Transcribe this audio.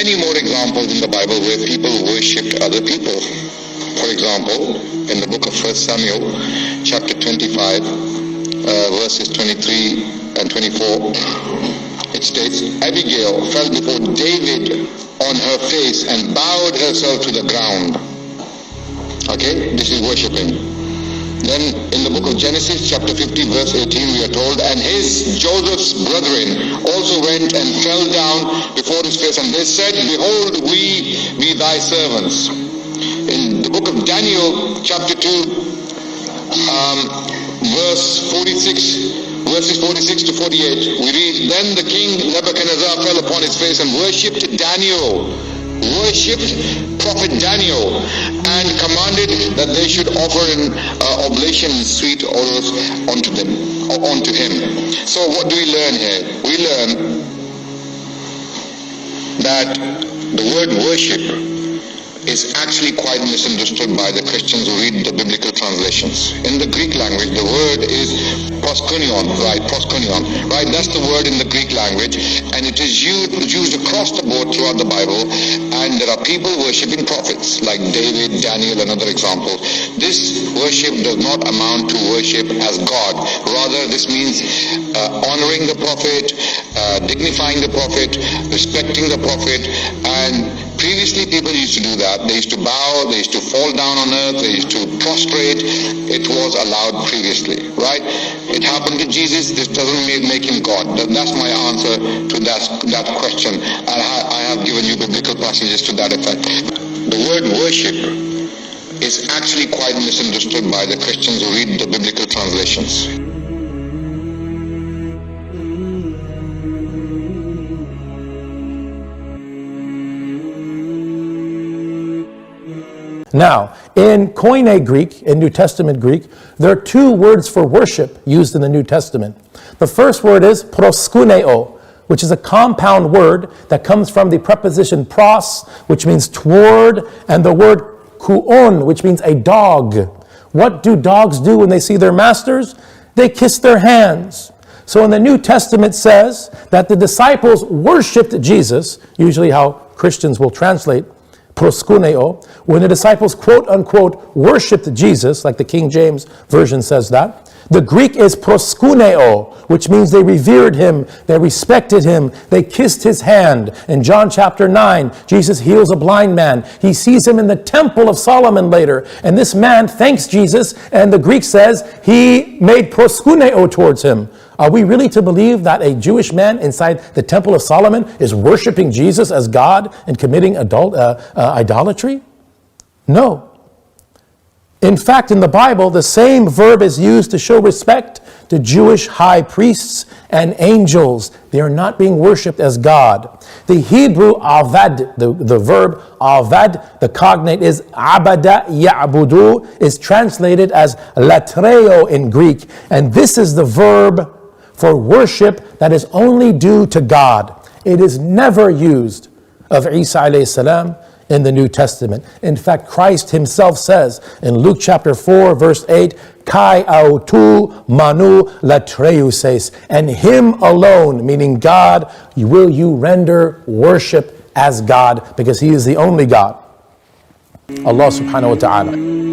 many more examples in the Bible where people worshipped other people. For example, in the book of 1 Samuel, chapter 25, verses 23 and 24, it states, Abigail fell before David on her face and bowed herself to the ground. Okay, this is worshipping. Then in the book of Genesis chapter 50 verse 18 we are told, and Joseph's brethren also went and fell down before his face, and they said, behold, we be thy servants. In the book of Daniel chapter 2 verses 46 to 48, we read, then the king Nebuchadnezzar fell upon his face and worshipped prophet Daniel, and commanded that they should offer an oblation and sweet odors unto him. So what do we learn here? We learn that the word worship is actually quite misunderstood by the Christians who read the biblical translations. In the Greek language, the word is proskunion, right? That's the word in the Greek language, and it is used across the board throughout the Bible, and there are people worshipping prophets like David, Daniel, and other examples. This worship does not amount to worship as God. Rather, this means honoring the prophet, dignifying the prophet, respecting the prophet, and previously people used to do that. They used to bow, they used to fall down on earth, they used to prostrate. It was allowed previously, right? It happened to Jesus. This doesn't make him God. That's my answer to that question. And I have given you biblical passages to that effect. The word worship is actually quite misunderstood by the Christians who read the biblical translations. Now, in Koine Greek, in New Testament Greek, there are two words for worship used in the New Testament. The first word is proskuneo, which is a compound word that comes from the preposition pros, which means toward, and the word kuon, which means a dog. What do dogs do when they see their masters? They kiss their hands. So in the New Testament says that the disciples worshipped Jesus, usually how Christians will translate proskuneo, when the disciples quote unquote worshipped Jesus, like the King James Version says that. The Greek is proskuneo, which means they revered him, they respected him, they kissed his hand. In John chapter 9, Jesus heals a blind man. He sees him in the temple of Solomon later, and this man thanks Jesus, and the Greek says he made proskuneo towards him. Are we really to believe that a Jewish man inside the temple of Solomon is worshiping Jesus as God and committing idolatry? No. In fact, in the Bible, the same verb is used to show respect to Jewish high priests and angels. They are not being worshipped as God. The Hebrew avad, the verb avad, the cognate is abada ya'budu, is translated as latreo in Greek. And this is the verb for worship that is only due to God. It is never used of Isa alayhi salam in the New Testament. In fact, Christ himself says in Luke chapter 4 verse 8, Kai autu manu latreuses, and him alone, meaning God, will you render worship as God, because he is the only God. Allah subhanahu wa ta'ala.